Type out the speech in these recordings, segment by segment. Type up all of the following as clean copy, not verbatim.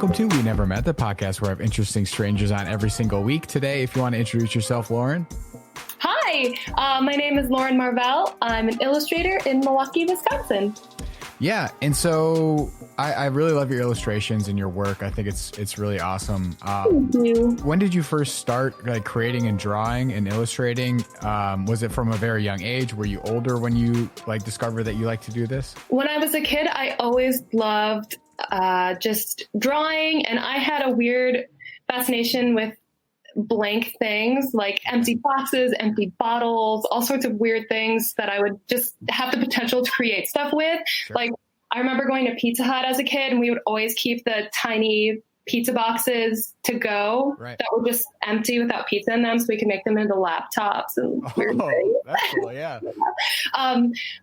Welcome to We Never Met, the podcast where I have interesting strangers on every single week. Today, if you want to introduce yourself, Lauren. Hi, my name is Lauren Marvell. I'm an illustrator in Milwaukee, Wisconsin. Yeah, and so I really love your illustrations and your work. I think it's really awesome. Thank you. When did you first start creating and drawing and illustrating? Was it from a very young age? Were you older when you discovered that you like to do this? When I was a kid, I always loved just drawing, and I had a weird fascination with blank things like empty boxes, empty bottles, all sorts of weird things that I would just have the potential to create stuff with. Sure. Like I remember going to Pizza Hut as a kid, and we would always keep the tiny pizza boxes to go that were just empty without pizza in them, so we could make them into laptops and weird things. That's cool, yeah.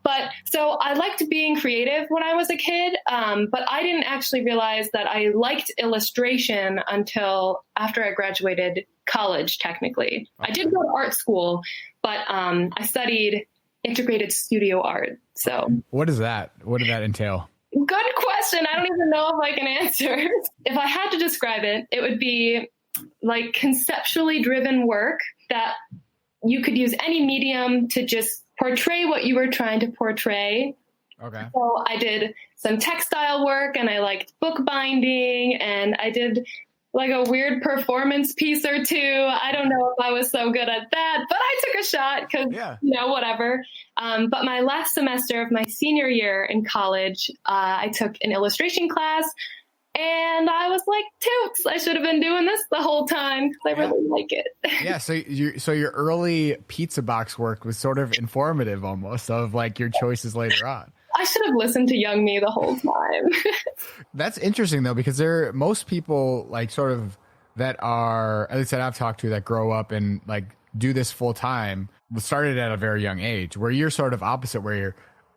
But so I liked being creative when I was a kid, but I didn't actually realize that I liked illustration until after I graduated college, technically. Okay. I did go to art school, but I studied integrated studio art. So what is that? What did that entail? Good question. I don't even know if I can answer. If I had to describe it, it would be like conceptually driven work that you could use any medium to just portray what you were trying to portray. Okay. So I did some textile work, and I liked bookbinding, and I did like a weird performance piece or two. I don't know if I was so good at that, but I took a shot because, whatever. But my last semester of my senior year in college, I took an illustration class, and I was like, toots, I should have been doing this the whole time because I really like it. Yeah. So your early pizza box work was sort of informative almost of like your choices later on. I should have listened to young me the whole time. That's interesting though, because most people like sort of that are, at least that I've talked to, that grow up and like do this full time, started at a very young age, where you're sort of opposite,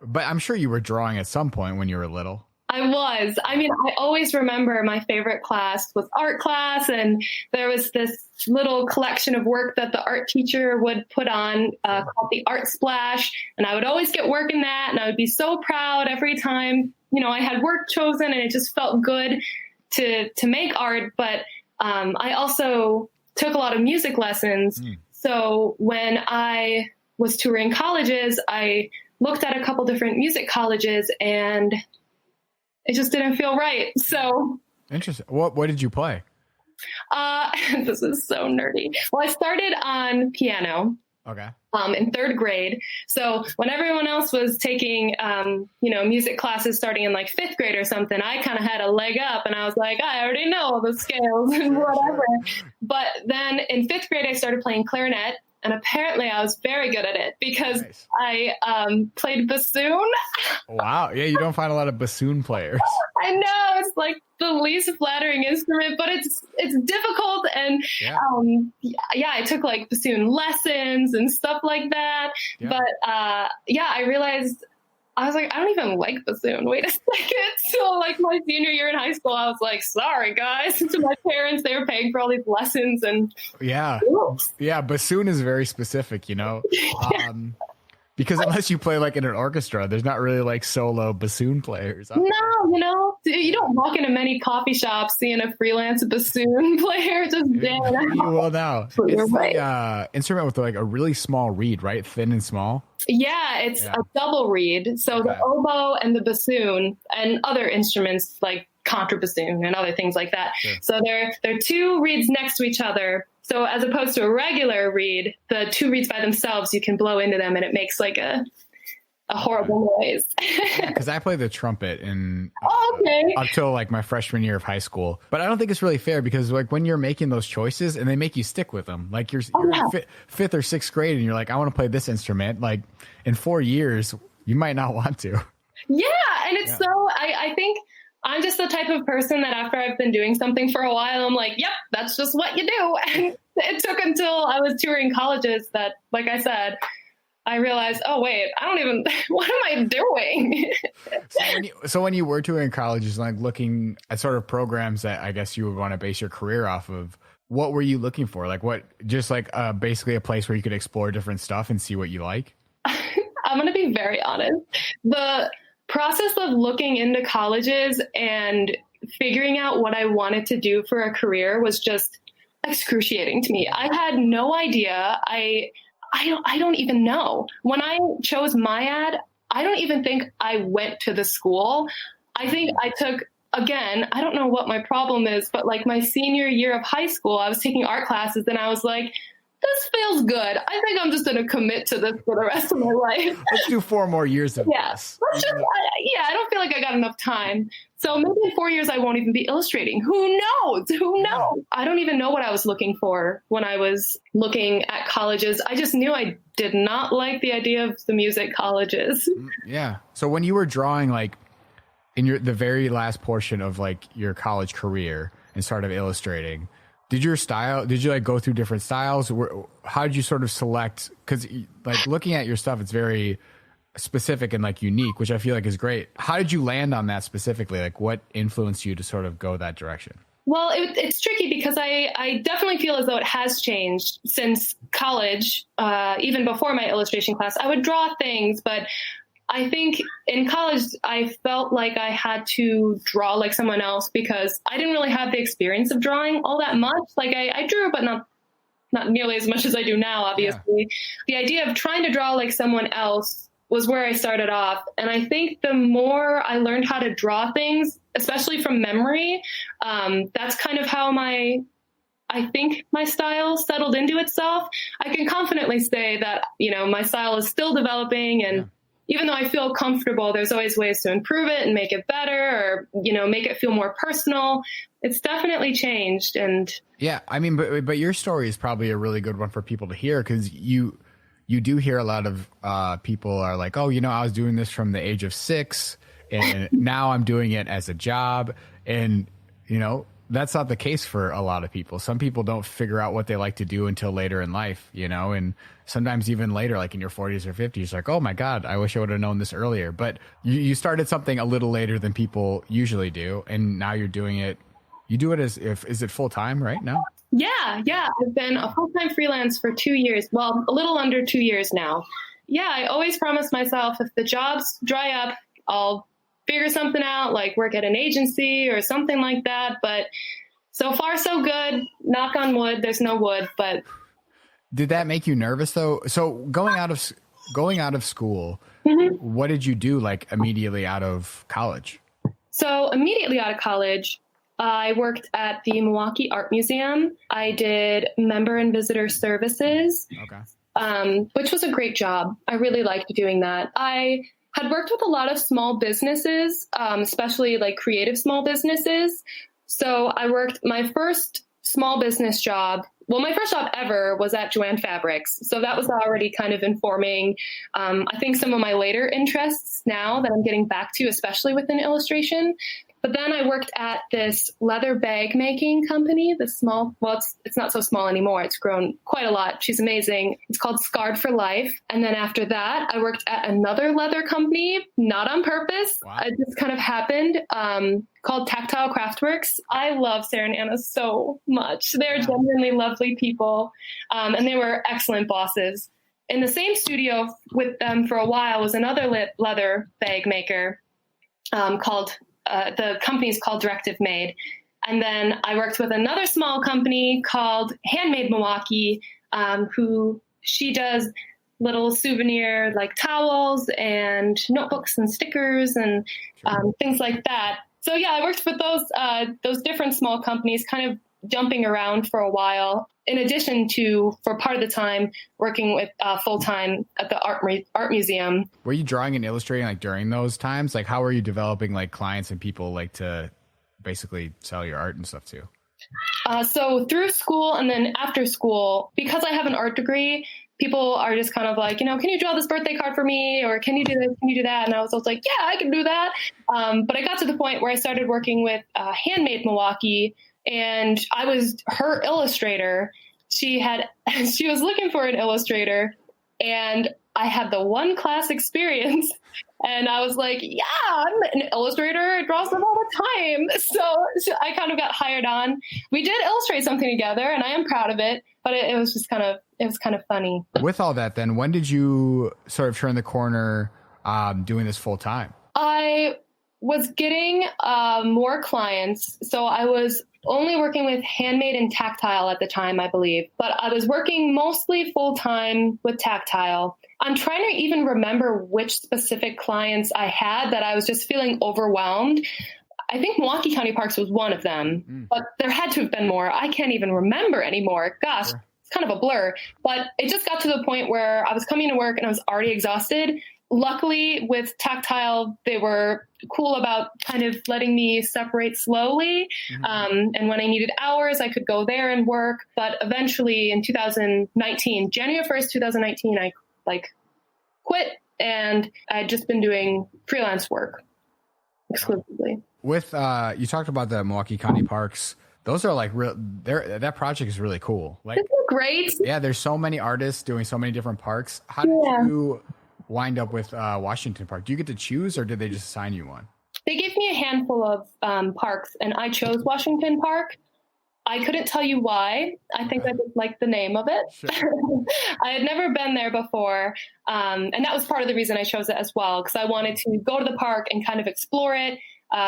but I'm sure you were drawing at some point when you were little. I was. I mean, I always remember my favorite class was art class, and there was this little collection of work that the art teacher would put on called the Art Splash, and I would always get work in that, and I would be so proud every time, I had work chosen, and it just felt good to make art. But I also took a lot of music lessons. So when I was touring colleges, I looked at a couple different music colleges, and it just didn't feel right. So interesting. What did you play? This is so nerdy. Well, I started on piano. Okay. In third grade. So when everyone else was taking, music classes starting in like fifth grade or something, I kind of had a leg up, and I was like, I already know the scales and whatever. But then in fifth grade, I started playing clarinet. And apparently I was very good at it because I played bassoon. Wow. Yeah, you don't find a lot of bassoon players. I know. It's like the least flattering instrument, but it's difficult. And I took like bassoon lessons and stuff like that. Yeah. But I realized, I was like, I don't even like bassoon. Wait a second. So like my senior year in high school, I was like, sorry guys, to my parents, they were paying for all these lessons. And bassoon is very specific, because unless you play like in an orchestra, there's not really like solo bassoon players. No, you don't walk into many coffee shops seeing a freelance bassoon player just jamming. You will now. It's the instrument with like a really small reed, right? Thin and small. Yeah, it's a double reed. So the oboe and the bassoon and other instruments like contrabassoon and other things like that. Sure. So they're two reeds next to each other. So as opposed to a regular reed, the two reeds by themselves, you can blow into them and it makes like a horrible noise. Because I play the trumpet until like my freshman year of high school. But I don't think it's really fair because like when you're making those choices and they make you stick with them, like you're in fifth or sixth grade and you're like, I want to play this instrument. Like in 4 years, you might not want to. Yeah. And it's I think I'm just the type of person that after I've been doing something for a while, I'm like, yep, that's just what you do. And it took until I was touring colleges that, like I said, I realized, oh, wait, what am I doing? So when you were touring colleges, like looking at sort of programs that I guess you would want to base your career off of, what were you looking for? Like what, just like basically a place where you could explore different stuff and see what you like? I'm going to be very honest. The process of looking into colleges and figuring out what I wanted to do for a career was just excruciating to me. I had no idea. I don't even know. When I chose my ad, I don't even think I went to the school. I think I took, again, I don't know what my problem is, but like my senior year of high school, I was taking art classes and I was like, this feels good. I think I'm just going to commit to this for the rest of my life. Let's do 4 more years of this. I don't feel like I got enough time. So maybe in 4 years, I won't even be illustrating. Who knows? I don't even know what I was looking for when I was looking at colleges. I just knew I did not like the idea of the music colleges. Yeah. So when you were drawing, like in the very last portion of like your college career and started illustrating, did you like go through different styles? How did you sort of select? Because like looking at your stuff, it's very specific and like unique, which I feel like is great. How did you land on that specifically? Like what influenced you to sort of go that direction? Well, it's tricky because I definitely feel as though it has changed since college. Even before my illustration class, I would draw things, but I think in college, I felt like I had to draw like someone else because I didn't really have the experience of drawing all that much. Like I drew, but not nearly as much as I do now, obviously. Yeah. The idea of trying to draw like someone else was where I started off. And I think the more I learned how to draw things, especially from memory, that's kind of how I think my style settled into itself. I can confidently say that, my style is still developing, and even though I feel comfortable, there's always ways to improve it and make it better, or, make it feel more personal. It's definitely changed. And yeah, I mean, but your story is probably a really good one for people to hear, because you do hear a lot of people are like, oh, I was doing this from the age of 6 and now I'm doing it as a job. And, that's not the case for a lot of people. Some people don't figure out what they like to do until later in life, and sometimes even later, like in your 40s or 50s, like, oh my God, I wish I would have known this earlier. But you started something a little later than people usually do. And now you're doing it. You do it is it full time right now? Yeah. I've been a full-time freelance for 2 years. Well, a little under 2 years now. Yeah, I always promise myself if the jobs dry up, I'll figure something out, like work at an agency or something like that. But so far, so good. Knock on wood. There's no wood, but. Did that make you nervous though? So going out of school, what did you do like immediately out of college? So immediately out of college, I worked at the Milwaukee Art Museum. I did member and visitor services, which was a great job. I really liked doing that. I had worked with a lot of small businesses, especially like creative small businesses. So I worked my first small business job. Well, my first job ever was at Joanne Fabrics. So that was already kind of informing, I think, some of my later interests now that I'm getting back to, especially within illustration. But then I worked at this leather bag making company, it's not so small anymore. It's grown quite a lot. She's amazing. It's called Scarred for Life. And then after that, I worked at another leather company, not on purpose. Wow. It just kind of happened, called Tactile Craftworks. I love Sarah and Anna so much. They're genuinely lovely people. And they were excellent bosses. In the same studio with them for a while was another leather bag maker called the company's called Directive Made. And then I worked with another small company called Handmade Milwaukee, who she does little souvenir like towels and notebooks and stickers and things like that. So yeah, I worked with those different small companies, kind of jumping around for a while, in addition to, for part of the time, working with full-time at the art museum. Were you drawing and illustrating like during those times? Like how were you developing like clients and people like to basically sell your art and stuff too? So through school and then after school, because I have an art degree, people are just kind of like, can you draw this birthday card for me? Or can you do this? Can you do that? And I was like, yeah, I can do that. But I got to the point where I started working with Handmade Milwaukee, and I was her illustrator. She was looking for an illustrator, and I had the one class experience, and I was like, yeah, I'm an illustrator. I draw stuff all the time. So I kind of got hired on. We did illustrate something together, and I am proud of it, but it was just kind of funny. With all that, then, when did you sort of turn the corner doing this full time? was getting more clients. So I was only working with handmade and tactile at the time, I believe, but I was working mostly full time with tactile. I'm trying to even remember which specific clients I had that I was just feeling overwhelmed. I think Milwaukee County Parks was one of them, but there had to have been more. I can't even remember anymore. Gosh, sure. It's kind of a blur, but it just got to the point where I was coming to work and I was already exhausted. Luckily with tactile, they were cool about kind of letting me separate slowly. And when I needed hours, I could go there and work. But eventually in 2019, January 1st, 2019, I quit and I'd just been doing freelance work exclusively. With, you talked about the Milwaukee County Parks. Those are like real, that project is really cool. Like, isn't it great? Yeah. There's so many artists doing so many different parks. How did you wind up with Washington Park? Do you get to choose or did they just assign you one? They gave me a handful of parks and I chose Washington Park. I couldn't tell you why. I think I just liked the name of it. Sure. I had never been there before. And that was part of the reason I chose it as well, because I wanted to go to the park and kind of explore it.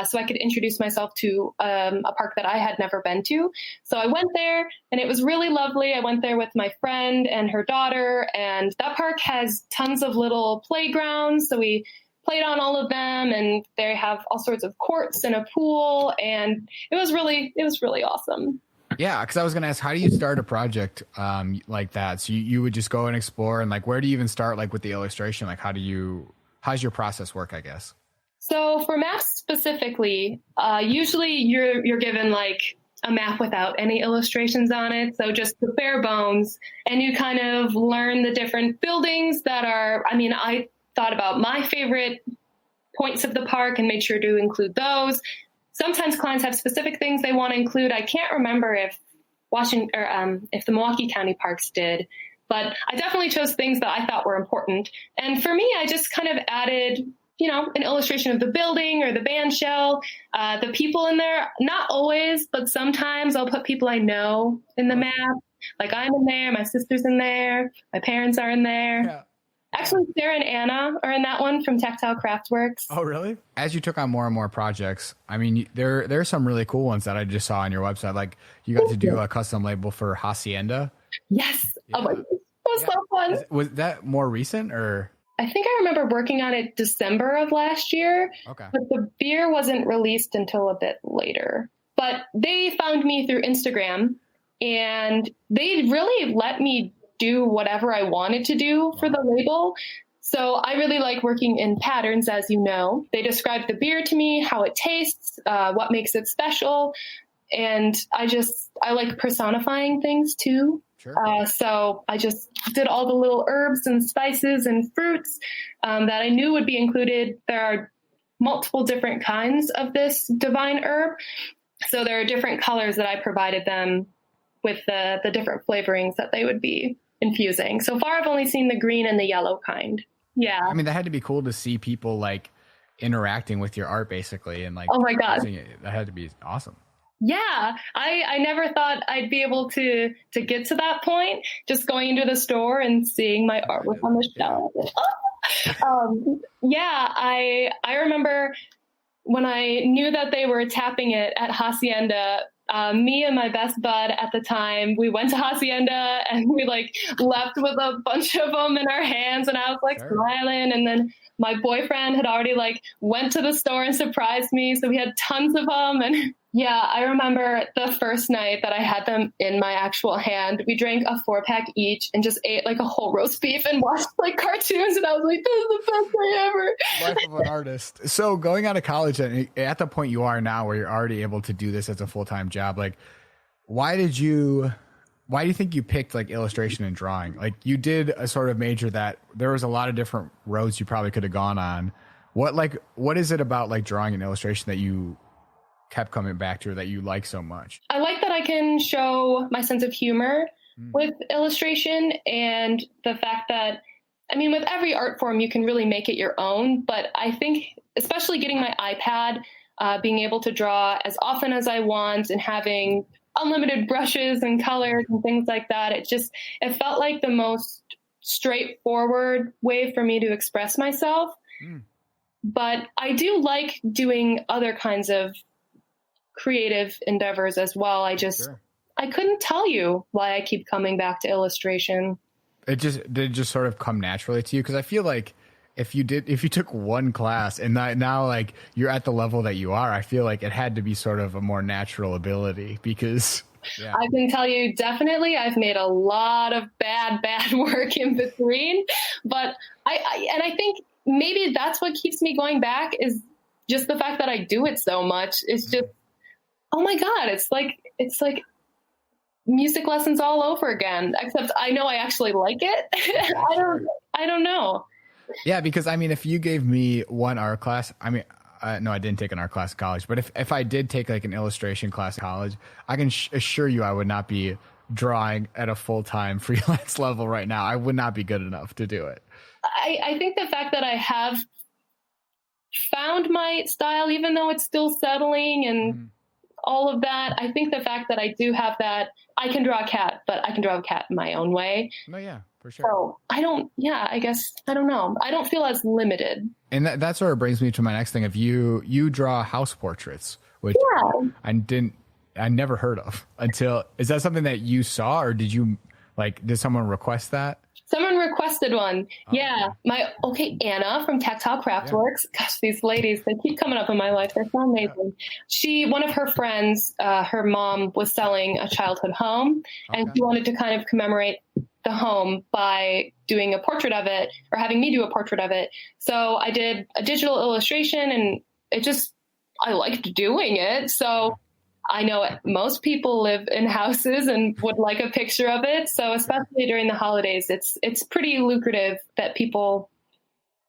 So I could introduce myself to a park that I had never been to. So I went there and it was really lovely. I went there with my friend and her daughter, and that park has tons of little playgrounds. So we played on all of them, and they have all sorts of courts and a pool, and it was really awesome. Yeah, because I was going to ask, how do you start a project like that? So you would just go and explore, and like, where do you even start, like with the illustration? Like, how's your process work, I guess? So for maps specifically, usually you're given like a map without any illustrations on it. So just the bare bones, and you kind of learn the different buildings that are, I thought about my favorite points of the park and made sure to include those. Sometimes clients have specific things they want to include. I can't remember if if the Milwaukee County Parks did, but I definitely chose things that I thought were important. And for me, I just kind of added, an illustration of the building or the band shell, the people in there. Not always, but sometimes I'll put people I know in the map. Like I'm in there, my sister's in there, my parents are in there. Yeah. Actually, Sarah and Anna are in that one from Tactile Craftworks. Oh, really? As you took on more and more projects, there are some really cool ones that I just saw on your website. Like you got to do a custom label for Hacienda. Yes. Yeah. Oh my goodness. That was so fun. Was that more recent or? I think I remember working on it December of last year. Okay. But the beer wasn't released until a bit later. But they found me through Instagram, and they really let me do whatever I wanted to do for the label. So I really like working in patterns, as you know. They described the beer to me, how it tastes, what makes it special. And I like personifying things too. Sure. So I just did all the little herbs and spices and fruits that I knew would be included. There are multiple different kinds of this divine herb. So there are different colors that I provided them with the different flavorings that they would be infusing. So far, I've only seen the green and the yellow kind. Yeah. That had to be cool to see people like interacting with your art basically. And like, oh my God, that had to be awesome. Yeah. I never thought I'd be able to get to that point, just going into the store and seeing my artwork on the shelf. I remember when I knew that they were tapping it at Hacienda, me and my best bud at the time, we went to Hacienda and we left with a bunch of them in our hands, and I was smiling. And then my boyfriend had already went to the store and surprised me. So we had tons of them. And yeah, I remember the first night that I had them in my actual hand, we drank a 4-pack each and just ate a whole roast beef and watched cartoons. And I was like, this is the best day ever. Life of an artist. So going out of college and at the point you are now where you're already able to do this as a full-time job, why do you think you picked illustration and drawing? You did a sort of major that there was a lot of different roads you probably could have gone on. What is it about drawing and illustration that you kept coming back to, that you like so much? I like that I can show my sense of humor with illustration, and the fact that, with every art form, you can really make it your own. But I think, especially getting my iPad, being able to draw as often as I want and having unlimited brushes and colors and things like that, it felt like the most straightforward way for me to express myself. But I do like doing other kinds of creative endeavors as well. I couldn't tell you why I keep coming back to illustration. Did it just sort of come naturally to you? Because I feel like if you took one class and now like you're at the level that you are, I feel like it had to be sort of a more natural ability because. Yeah. I can tell you definitely I've made a lot of bad work in between, but I think maybe that's what keeps me going back is just the fact that I do it so much. It's just, oh my God, it's like music lessons all over again, except I know I actually like it. I don't know. Yeah. Because I mean, if you gave me one art class, I mean, no, I didn't take an art class in college, but if I did take like an illustration class in college, I can assure you I would not be drawing at a full-time freelance level right now. I would not be good enough to do it. I think the fact that I have found my style, even though it's still settling and all of that, I think the fact that I do have that, I can draw a cat, but I can draw a cat in my own way. Oh yeah, for sure. So I don't know. I don't feel as limited. And that sort of brings me to my next thing. If you draw house portraits, which I never heard of until, is that something that you saw or did someone request that? Someone requested one. Oh, yeah. Anna from Tactile Craftworks. Yeah. Gosh, these ladies, they keep coming up in my life. They're so amazing. Yeah. One of her friends, her mom was selling a childhood home and she wanted to kind of commemorate the home by doing a portrait of it or having me do a portrait of it. So I did a digital illustration and I liked doing it. So I know most people live in houses and would like a picture of it. So especially during the holidays, it's pretty lucrative that people,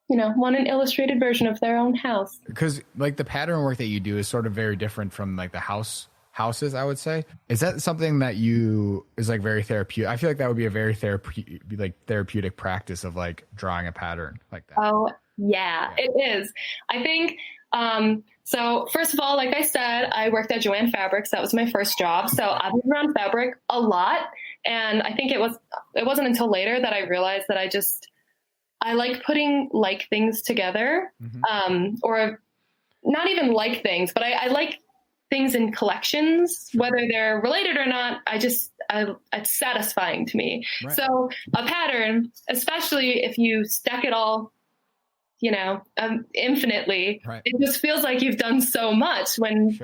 want an illustrated version of their own house. Because like the pattern work that you do is sort of very different from like the houses, I would say. Is that something that is like very therapeutic? I feel like that would be a very therapeutic practice of like drawing a pattern like that. Oh yeah. It is. I think, so first of all, like I said, I worked at Joann Fabrics. That was my first job. So I've been around fabric a lot. And I think it wasn't until later that I realized that I like putting like things together, or not even like things, but I like things in collections, whether they're related or not. It's satisfying to me. Right. So a pattern, especially if you stack it all, infinitely, right. It just feels like you've done so much when,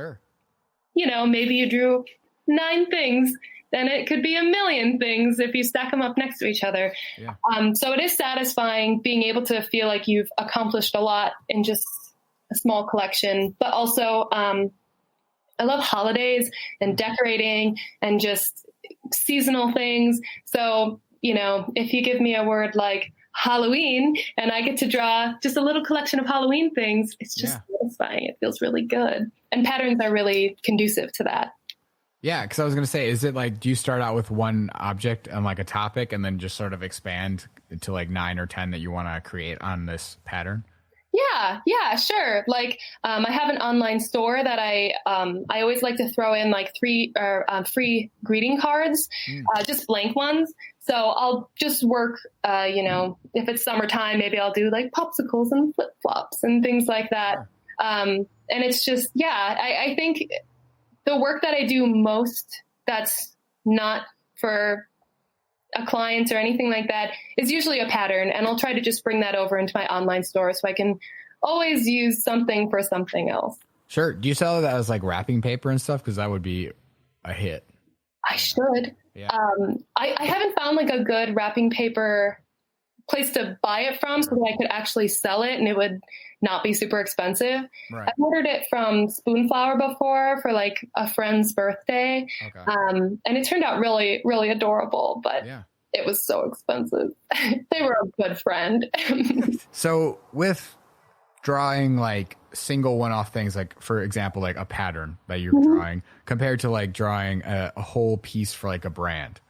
maybe you drew 9 things, then it could be a million things if you stack them up next to each other. Yeah. So it is satisfying being able to feel like you've accomplished a lot in just a small collection, but also, I love holidays and decorating and just seasonal things. So, if you give me a word like Halloween and I get to draw just a little collection of Halloween things, it's just satisfying. It feels really good. And patterns are really conducive to that. Yeah, because I was going to say, is it like, do you start out with one object and like a topic and then just sort of expand to like 9 or 10 that you want to create on this pattern? Yeah, sure. Like, I have an online store that I always like to throw in like free greeting cards, just blank ones. So I'll just work, if it's summertime, maybe I'll do like popsicles and flip flops and things like that. Sure. And it's just, I think the work that I do most that's not for a client or anything like that is usually a pattern. And I'll try to just bring that over into my online store so I can always use something for something else. Sure. Do you sell that as like wrapping paper and stuff? Because that would be a hit. I should. Yeah. I haven't found like a good wrapping paper place to buy it from so that I could actually sell it and it would not be super expensive. Right. I've ordered it from Spoonflower before for like a friend's birthday. Okay. And it turned out really, really adorable, but it was so expensive. They were a good friend. So with drawing like single one-off things, like for example, like a pattern that you're drawing compared to like drawing a whole piece for like a brand,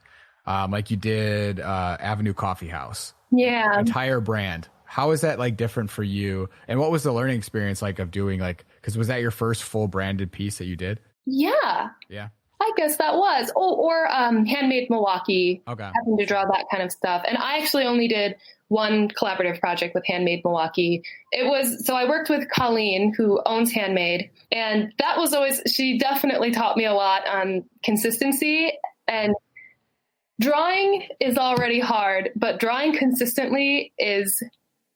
like you did Avenue Coffee House. Yeah. Entire brand. How is that like different for you? And what was the learning experience like of doing like, because was that your first full branded piece that you did? Yeah. Yeah. I guess that was. Oh, or Handmade Milwaukee. Okay. Having to draw that kind of stuff. And I actually only did one collaborative project with Handmade Milwaukee. So I worked with Colleen, who owns Handmade, and that was she definitely taught me a lot on consistency. And drawing is already hard, but drawing consistently is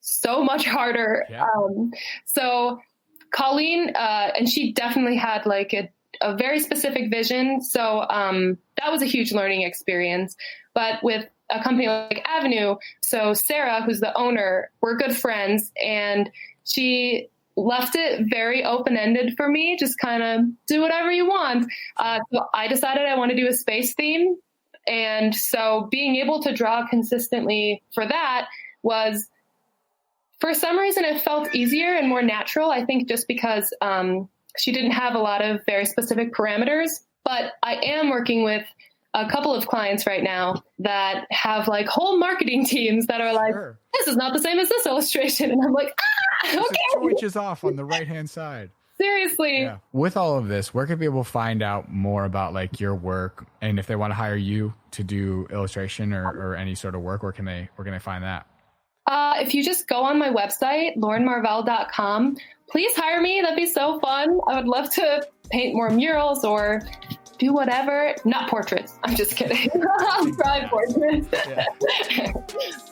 so much harder. Yeah. So Colleen, and she definitely had like a very specific vision. So that was a huge learning experience. But with a company like Avenue, so Sarah, who's the owner, we're good friends, and she left it very open-ended for me, just kind of do whatever you want. So I decided I want to do a space theme. And so being able to draw consistently for that was, for some reason, it felt easier and more natural. I think just because she didn't have a lot of very specific parameters. But I am working with a couple of clients right now that have like whole marketing teams that are like, sure, this is not the same as this illustration. And I'm like, okay. Like 2 inches off on the right-hand side. Seriously. Yeah. With all of this, where can people find out more about like your work, and if they want to hire you to do illustration or any sort of work, where can they find that? If you just go on my website, laurenmarvell.com, please hire me. That'd be so fun. I would love to paint more murals or do whatever. Not portraits. I'm just kidding. I'll try portraits. Yeah.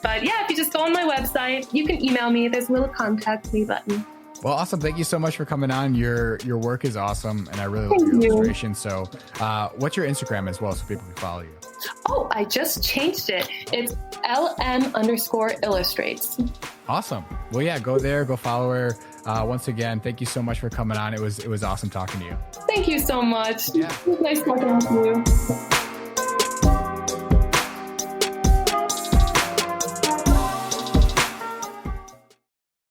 But yeah, if you just go on my website, you can email me. There's a little contact me button. Well, awesome. Thank you so much for coming on. Your work is awesome, and I really love your illustration. So what's your Instagram as well, so people can follow you? Oh, I just changed it. It's LM_illustrates. Awesome. Well, yeah, go there, go follow her. Once again, thank you so much for coming on. It was awesome talking to you. Thank you so much. Yeah. It was nice talking with you.